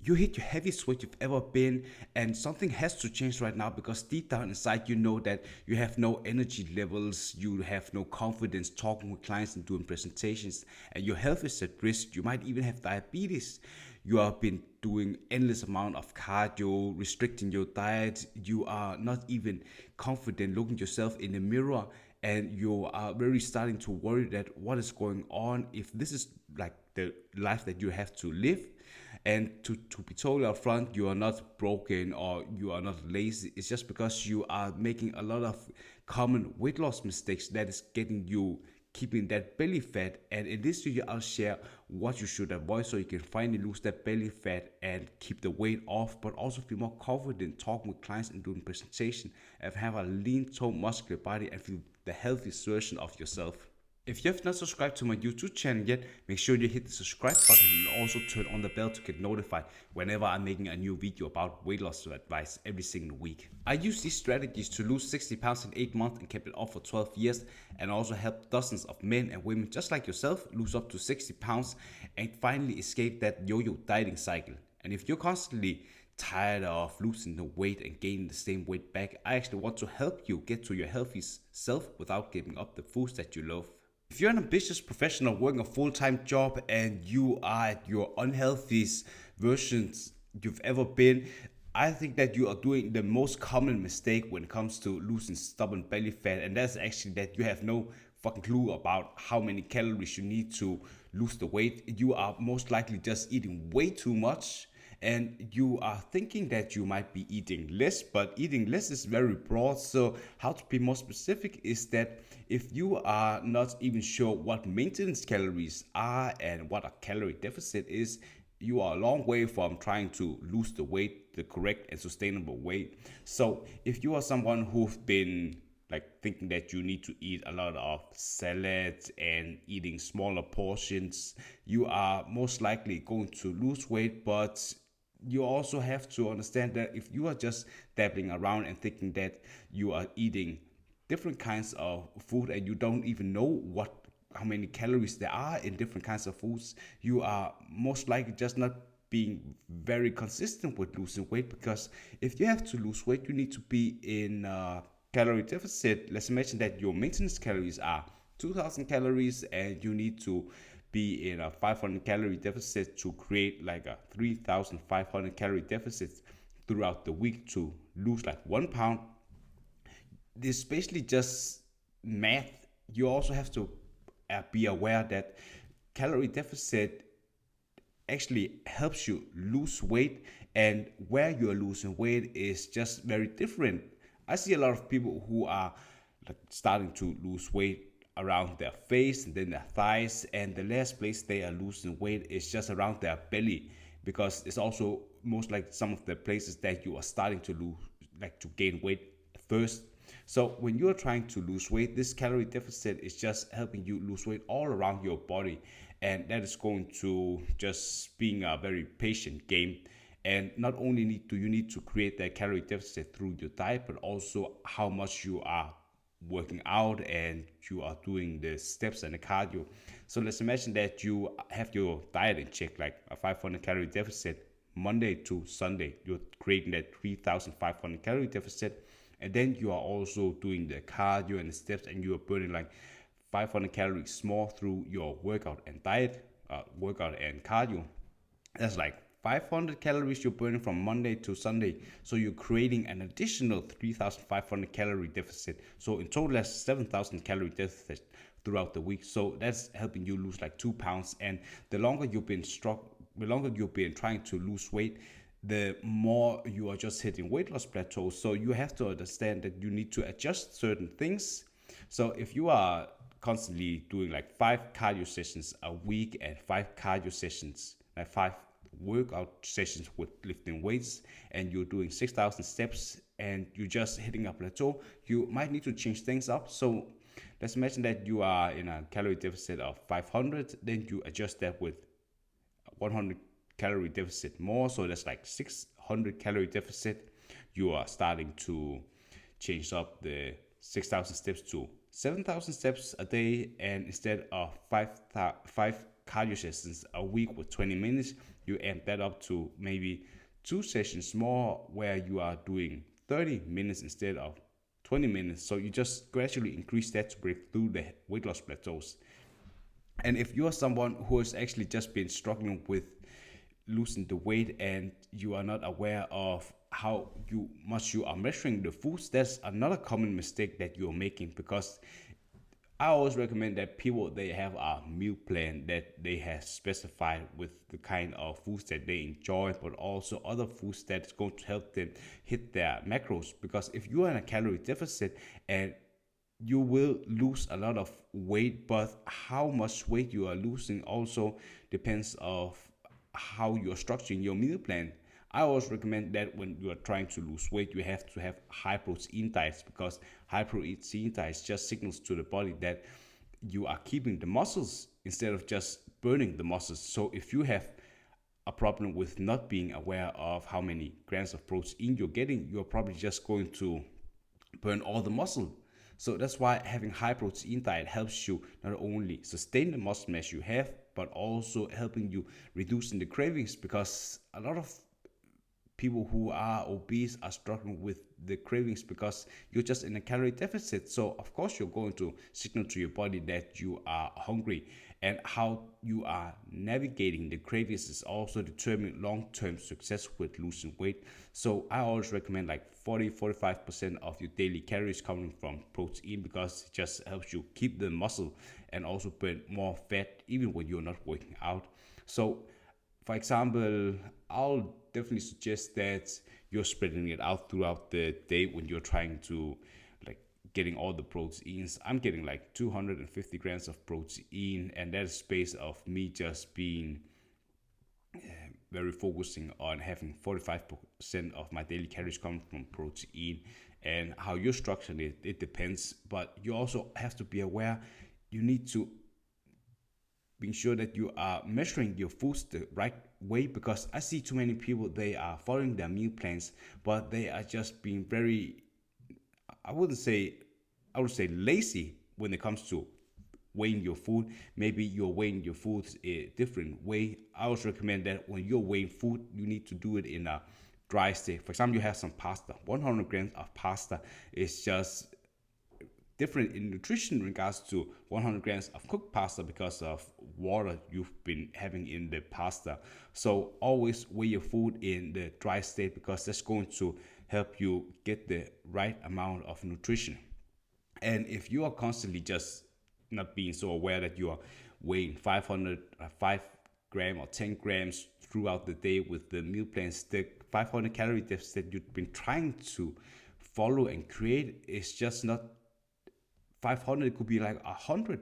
you hit your heaviest weight you've ever been, and something has to change right now because deep down inside you know that you have no energy levels, you have no confidence talking with clients and doing presentations, and your health is at risk. You might even have diabetes. You have been doing endless amount of cardio, restricting your diet. You are not even confident looking yourself in the mirror, and you are really starting to worry that what is going on, if this is like the life that you have to live. And to be totally upfront, you are not broken or you are not lazy. It's just because you are making a lot of common weight loss mistakes that is getting you keeping that belly fat. And in this video, I'll share what you should avoid so you can finally lose that belly fat and keep the weight off, but also feel more confident talking with clients and doing presentation and have a lean, toned, muscular body and feel the healthiest version of yourself. If you have not subscribed to my YouTube channel yet, make sure you hit the subscribe button and also turn on the bell to get notified whenever I'm making a new video about weight loss advice every single week. I use these strategies to lose 60 pounds in 8 months and kept it off for 12 years, and also helped dozens of men and women just like yourself lose up to 60 pounds and finally escape that yo-yo dieting cycle. And if you're constantly tired of losing the weight and gaining the same weight back, I actually want to help you get to your healthiest self without giving up the foods that you love. If you're an ambitious professional working a full-time job and you are at your unhealthiest versions you've ever been, I think that you are doing the most common mistake when it comes to losing stubborn belly fat, and that's actually that you have no fucking clue about how many calories you need to lose the weight. You are most likely just eating way too much, and you are thinking that you might be eating less, but eating less is very broad. So how to be more specific is that if you are not even sure what maintenance calories are and what a calorie deficit is, you are a long way from trying to lose the weight the correct and sustainable way. So if you are someone who've been like thinking that you need to eat a lot of salads and eating smaller portions, you are most likely going to lose weight. But you also have to understand that if you are just dabbling around and thinking that you are eating different kinds of food and you don't even know how many calories there are in different kinds of foods, you are most likely just not being very consistent with losing weight. Because if you have to lose weight, you need to be in calorie deficit. Let's imagine that your maintenance calories are 2000 calories and you need to be in a 500 calorie deficit to create like a 3500 calorie deficit throughout the week to lose like 1 pound. This is basically just math. You also have to be aware that calorie deficit actually helps you lose weight, and where you're losing weight is just very different. I see a lot of people who are like starting to lose weight around their face and then their thighs, and the last place they are losing weight is just around their belly, because it's also most like some of the places that you are starting to lose, like to gain weight first. So when you are trying to lose weight, this calorie deficit is just helping you lose weight all around your body, and that is going to just being a very patient game. And not only do you need to create that calorie deficit through your diet, but also how much you are working out and you are doing the steps and the cardio. So let's imagine that you have your diet in check, like a 500 calorie deficit Monday to Sunday. You're creating that 3500 calorie deficit, and then you are also doing the cardio and the steps, and you are burning like 500 calories more through your workout and diet, workout and cardio. That's like 500 calories you're burning from Monday to Sunday. So you're creating an additional 3,500 calorie deficit. So in total, that's 7,000 calorie deficit throughout the week. So that's helping you lose like 2 pounds. And the longer you've been trying to lose weight, the more you are just hitting weight loss plateaus. So you have to understand that you need to adjust certain things. So if you are constantly doing like 5 cardio sessions a week and 5 cardio sessions, like 5 workout sessions with lifting weights, and you're doing 6,000 steps and you're just hitting a plateau, you might need to change things up. So let's imagine that you are in a calorie deficit of 500, then you adjust that with 100 calorie deficit more, so that's like 600 calorie deficit. You are starting to change up the 6,000 steps to 7,000 steps a day, and instead of 5 cardio sessions a week with 20 minutes, you amp that up to maybe 2 sessions more where you are doing 30 minutes instead of 20 minutes. So you just gradually increase that to break through the weight loss plateaus. And if you are someone who has actually just been struggling with losing the weight and you are not aware of how much you are measuring the foods, that's another common mistake that you're making. Because I always recommend that people they have a meal plan that they have specified with the kind of foods that they enjoy, but also other foods that's going to help them hit their macros. Because if you are in a calorie deficit, and you will lose a lot of weight, but how much weight you are losing also depends of how you're structuring your meal plan. I always recommend that when you are trying to lose weight, you have to have high protein diets, because high protein diets just signals to the body that you are keeping the muscles instead of just burning the muscles. So if you have a problem with not being aware of how many grams of protein you're getting, you're probably just going to burn all the muscle. So that's why having high protein diet helps you not only sustain the muscle mass you have, but also helping you reducing the cravings, because a lot of people who are obese are struggling with the cravings because you're just in a calorie deficit. So of course you're going to signal to your body that you are hungry, and how you are navigating the cravings is also determining long-term success with losing weight. So I always recommend like 40-45% of your daily calories coming from protein, because it just helps you keep the muscle and also burn more fat even when you're not working out. So for example, I'll definitely suggest that you're spreading it out throughout the day when you're trying to like getting all the proteins. I'm getting like 250 grams of protein, and that is based of me just being very focusing on having 45% of my daily calories come from protein. And how you're structuring it depends, but you also have to be aware. You need to being sure that you are measuring your foods the right way, because I see too many people, they are following their meal plans, but they are just being very, I wouldn't say, I would say lazy when it comes to weighing your food. Maybe you're weighing your foods a different way. I always recommend that when you're weighing food, you need to do it in a dry state. For example, you have some pasta. 100 grams of pasta is just different in nutrition in regards to 100 grams of cooked pasta because of water you've been having in the pasta. So always weigh your food in the dry state, because that's going to help you get the right amount of nutrition. And if you are constantly just not being so aware that you are weighing 5 gram or 10 grams throughout the day with the meal plans, the 500 calorie deficit you've been trying to follow and create is just not 500. It could be like 100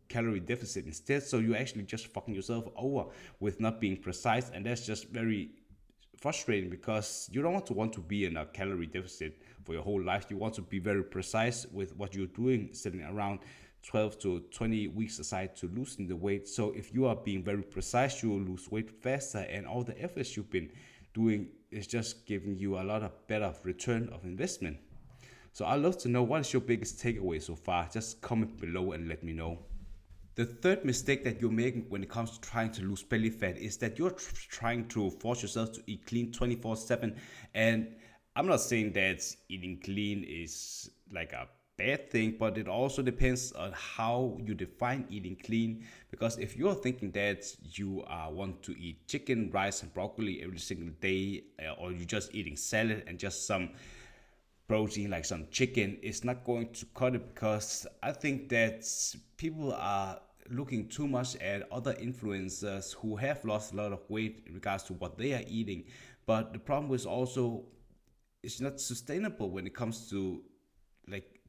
calorie deficit instead. So you're actually just fucking yourself over with not being precise, and that's just very frustrating, because you don't want to be in a calorie deficit for your whole life. You want to be very precise with what you're doing, setting around 12 to 20 weeks aside to losing the weight. So if you are being very precise, you will lose weight faster, and all the efforts you've been doing is just giving you a lot of better return of investment. So I'd love to know, what is your biggest takeaway so far? Just comment below and let me know. The third mistake that you're making when it comes to trying to lose belly fat is that you're trying to force yourself to eat clean 24/7. And I'm not saying that eating clean is like a bad thing, but it also depends on how you define eating clean. Because if you're thinking that you want to eat chicken, rice, and broccoli every single day, or you're just eating salad and just some protein like some chicken, is not going to cut it. Because I think that people are looking too much at other influencers who have lost a lot of weight in regards to what they are eating. But the problem is also it's not sustainable when it comes to like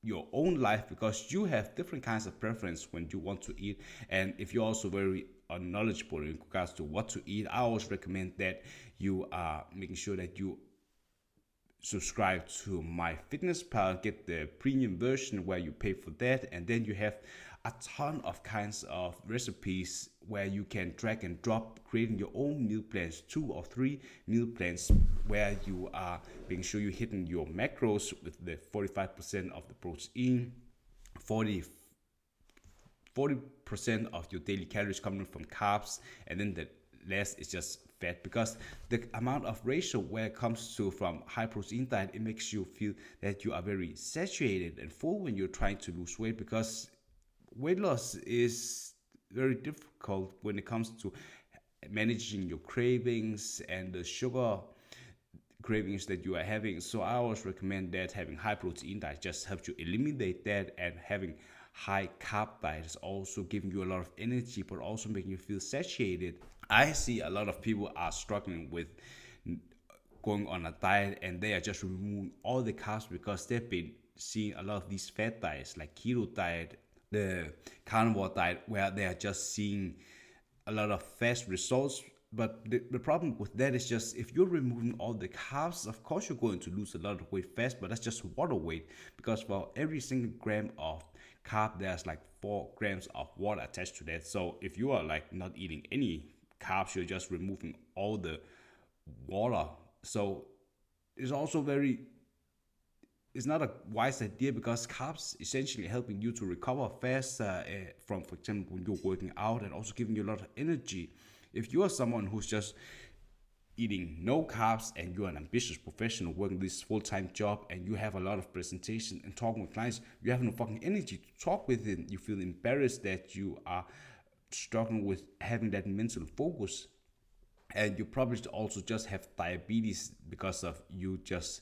your own life, because you have different kinds of preference when you want to eat. And if you're also very unknowledgeable in regards to what to eat, I always recommend that you are making sure that you subscribe to my fitness pal, get the premium version where you pay for that, and then you have a ton of kinds of recipes where you can drag and drop, creating your own meal plans, 2 or 3 meal plans where you are making sure you're hitting your macros with the 45% of the protein, 40 40% of your daily calories coming from carbs, and then the less is just fat, because the amount of ratio where it comes to from high protein diet, it makes you feel that you are very saturated and full when you're trying to lose weight, because weight loss is very difficult when it comes to managing your cravings and the sugar cravings that you are having. So I always recommend that having high protein diet just helps you eliminate that, and having high carb diet is also giving you a lot of energy but also making you feel satiated. I see a lot of people are struggling with going on a diet, and they are just removing all the carbs because they've been seeing a lot of these fat diets like keto diet, the carnivore diet, where they are just seeing a lot of fast results. But the problem with that is just, if you're removing all the carbs, of course you're going to lose a lot of weight fast, but that's just water weight, because for every single gram of carb, there's like 4 grams of water attached to that. So if you are like not eating any carbs, you're just removing all the water. So it's also very, it's not a wise idea, because carbs essentially helping you to recover faster from, for example, when you're working out, and also giving you a lot of energy. If you are someone who's just eating no carbs, and you're an ambitious professional working this full-time job, and you have a lot of presentation and talking with clients, you have no fucking energy to talk with them. You feel embarrassed that you are struggling with having that mental focus, and you probably also just have diabetes because of you just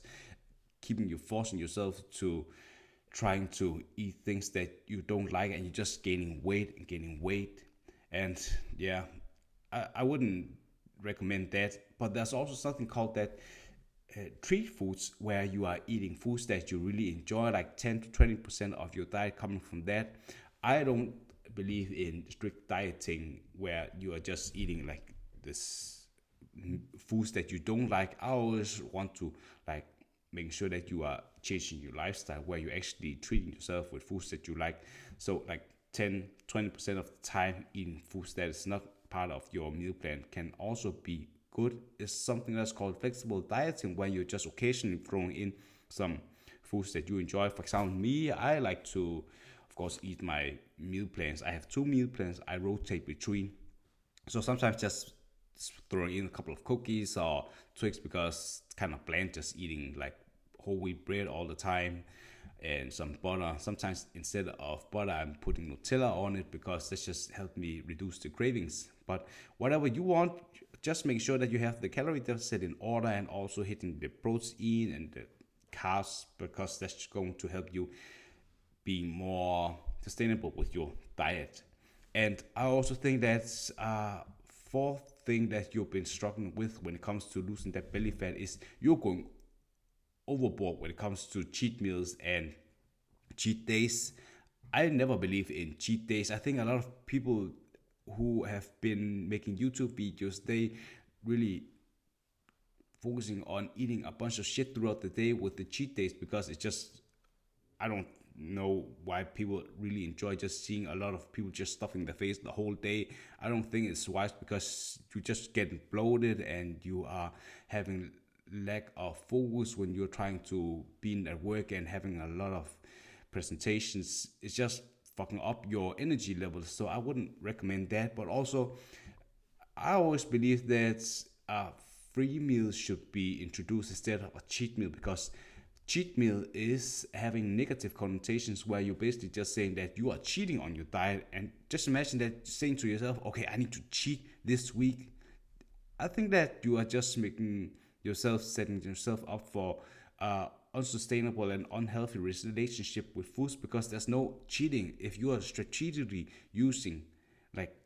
keeping you forcing yourself to trying to eat things that you don't like, and you're just gaining weight and gaining weight. And yeah, I wouldn't recommend that. But there's also something called that treat foods, where you are eating foods that you really enjoy, like 10 to 20% of your diet coming from that. I don't believe in strict dieting where you are just eating like this foods that you don't like. I always want to like making sure that you are changing your lifestyle, where you're actually treating yourself with foods that you like. So like 10-20% of the time eating foods that is not part of your meal plan can also be good. It's something that's called flexible dieting, where you're just occasionally throwing in some foods that you enjoy. For example, me, I like to, of course, eat my meal plans. I have 2 meal plans I rotate between. So sometimes just throwing in a couple of cookies or twigs, because it's kind of bland just eating like whole wheat bread all the time, and some butter. Sometimes instead of butter, I'm putting Nutella on it, because this just helped me reduce the cravings. But whatever you want, just make sure that you have the calorie deficit in order, and also hitting the protein and the carbs, because that's going to help you be more sustainable with your diet. And I also think that's fourth thing that you've been struggling with when it comes to losing that belly fat is you're going overboard when it comes to cheat meals and cheat days. I never believe in cheat days. I think a lot of people who have been making YouTube videos, they really focusing on eating a bunch of shit throughout the day with the cheat days, because it's just, I don't know why people really enjoy just seeing a lot of people just stuffing their face the whole day. I don't think it's wise, because you just get bloated and you are having lack of focus when you're trying to be at work and having a lot of presentations. It's just fucking up your energy levels. So I wouldn't recommend that. But also, I always believe that free meals should be introduced instead of a cheat meal, because cheat meal is having negative connotations, where you're basically just saying that you are cheating on your diet. And just imagine that, saying to yourself, okay, I need to cheat this week. I think that you are just making yourself, setting yourself up for unsustainable and unhealthy relationship with foods, because there's no cheating. If you are strategically using like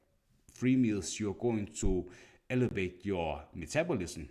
free meals, you're going to elevate your metabolism.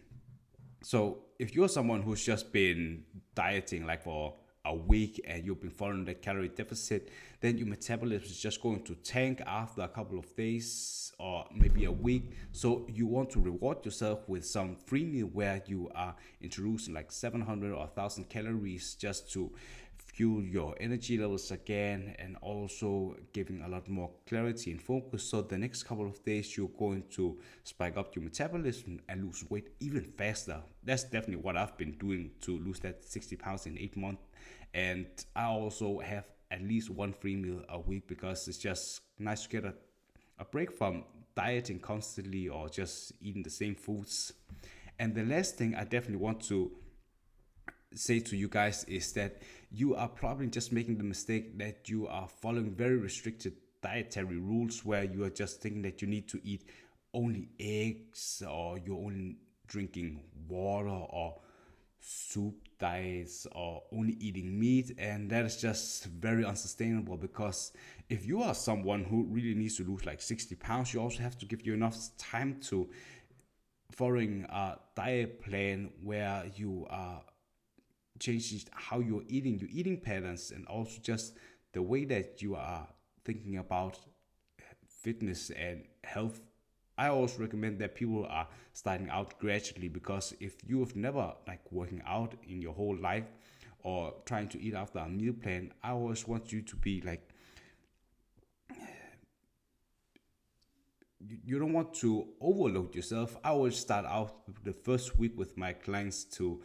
So if you're someone who's just been dieting like for a week, and you've been following the calorie deficit, then your metabolism is just going to tank after a couple of days or maybe a week. So you want to reward yourself with some free meal, where you are introducing like 700 or 1,000 calories, just to fuel your energy levels again, and also giving a lot more clarity and focus. So the next couple of days, you're going to spike up your metabolism and lose weight even faster. That's definitely what I've been doing to lose that 60 pounds in 8 months. And I also have at least one free meal a week, because it's just nice to get a break from dieting constantly or just eating the same foods. And the last thing I definitely want to say to you guys is that you are probably just making the mistake that you are following very restricted dietary rules where you are just thinking that you need to eat only eggs, or you're only drinking water, or soup diets, or only eating meat. And that is just very unsustainable, because if you are someone who really needs to lose like 60 pounds, you also have to give you enough time to following a diet plan where you are changing how you're eating, your eating patterns, and also just the way that you are thinking about fitness and health. I always recommend that people are starting out gradually, because if you have never like working out in your whole life or trying to eat after a meal plan, I always want you to be like, you don't want to overload yourself. I always start out the first week with my clients to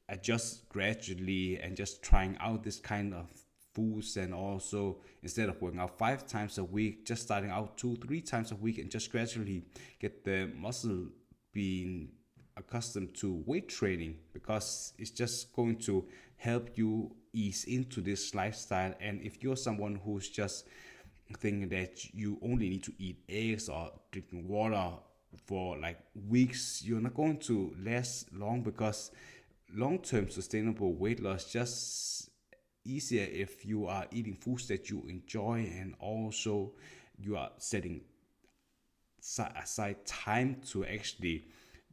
adjust gradually and just trying out this kind of foods, and also instead of working out 5 times a week, just starting out 2 3 times a week, and just gradually get the muscle being accustomed to weight training, because it's just going to help you ease into this lifestyle. And if you're someone who's just thinking that you only need to eat eggs or drinking water for like weeks, you're not going to last long, because long-term sustainable weight loss just easier if you are eating foods that you enjoy, and also you are setting aside time to actually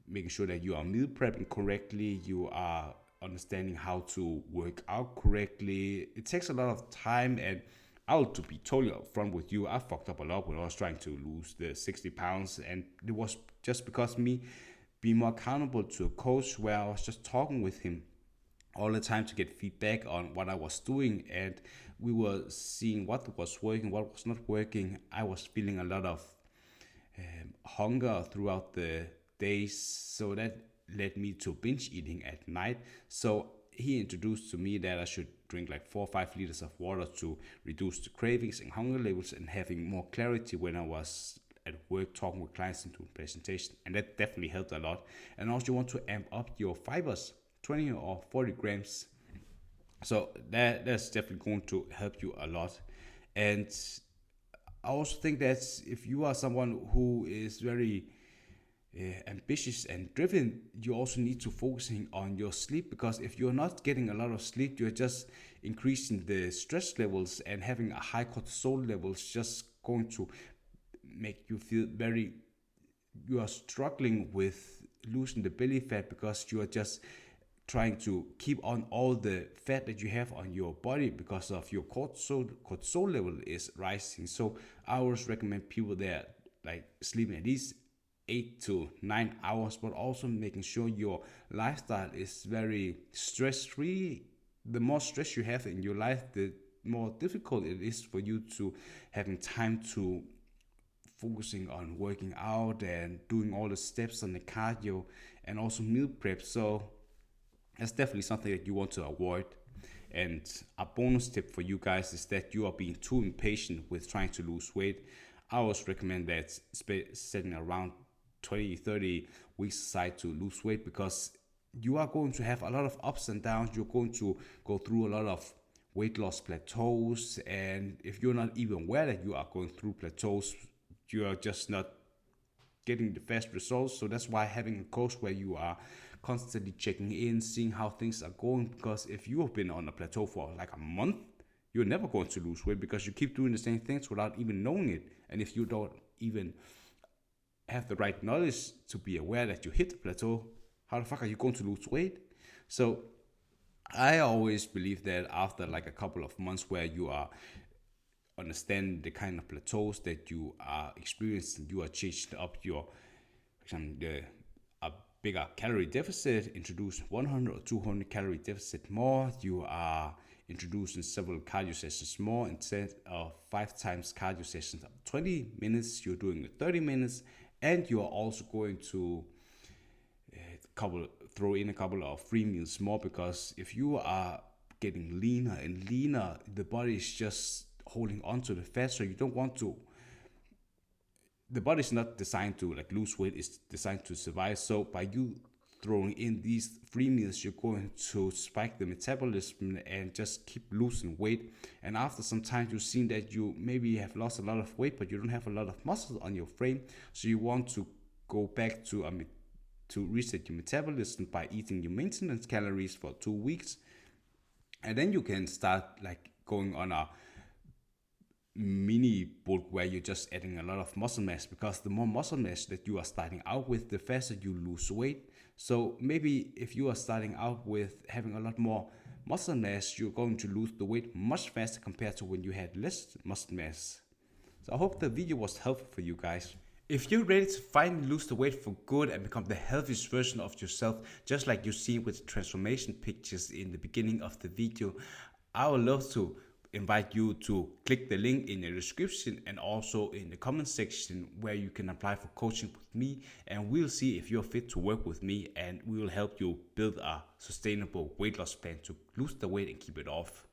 making sure that you are meal prepping correctly, you are understanding how to work out correctly. It takes a lot of time, and I'll to be totally upfront with you, I fucked up a lot when I was trying to lose the 60 pounds, and it was just because me being more accountable to a coach where I was just talking with him all the time to get feedback on what I was doing, and we were seeing what was working, what was not working. I was feeling a lot of hunger throughout the days, so that led me to binge eating at night. So he introduced to me that I should drink like 4 or 5 liters of water to reduce the cravings and hunger levels, and having more clarity when I was at work talking with clients and doing presentation, and that definitely helped a lot. And also you want to amp up your fibers, 20 or 40 grams. So that's definitely going to help you a lot. And I also think that if you are someone who is very ambitious and driven, you also need to focusing on your sleep, because if you're not getting a lot of sleep, you're just increasing the stress levels, and having a high cortisol levels just going to make you feel very, you are struggling with losing the belly fat, because you are just trying to keep on all the fat that you have on your body because of your cortisol level is rising. So I always recommend people that like sleeping at least 8 to 9 hours, but also making sure your lifestyle is very stress free. The more stress you have in your life, the more difficult it is for you to having time to focusing on working out and doing all the steps on the cardio and also meal prep. So that's definitely something that you want to avoid. And a bonus tip for you guys is that you are being too impatient with trying to lose weight. I always recommend that setting around 20, 30 weeks aside to lose weight, because you are going to have a lot of ups and downs. You're going to go through a lot of weight loss plateaus. And if you're not even aware that you are going through plateaus, you are just not getting the fast results. So that's why having a coach where you are constantly checking in, seeing how things are going, because if you have been on a plateau for like a month, you're never going to lose weight, because you keep doing the same things without even knowing it. And if you don't even have the right knowledge to be aware that you hit the plateau, how the fuck are you going to lose weight? So I always believe that after like a couple of months where you are understand the kind of plateaus that you are experiencing, you are changing up your, for example, a bigger calorie deficit, introduce 100 or 200 calorie deficit more. You are introducing several cardio sessions more. Instead of 5 times cardio sessions of 20 minutes, you're doing 30 minutes, and you are also going to throw in a couple of free meals more, because if you are getting leaner and leaner, the body is just holding on to the fat. So you don't want to, the body's not designed to like lose weight, it's designed to survive. So by you throwing in these free meals, you're going to spike the metabolism and just keep losing weight. And after some time, you've seen that you maybe have lost a lot of weight, but you don't have a lot of muscle on your frame. So you want to go back to reset your metabolism by eating your maintenance calories for 2 weeks. And then you can start like going on a mini bulk where you're just adding a lot of muscle mass, because the more muscle mass that you are starting out with, the faster you lose weight. So maybe if you are starting out with having a lot more muscle mass, you're going to lose the weight much faster compared to when you had less muscle mass. So I hope the video was helpful for you guys. If you're ready to finally lose the weight for good and become the healthiest version of yourself, just like you see with the transformation pictures in the beginning of the video, I would love to invite you to click the link in the description and also in the comment section where you can apply for coaching with me, and we'll see if you're fit to work with me, and we will help you build a sustainable weight loss plan to lose the weight and keep it off.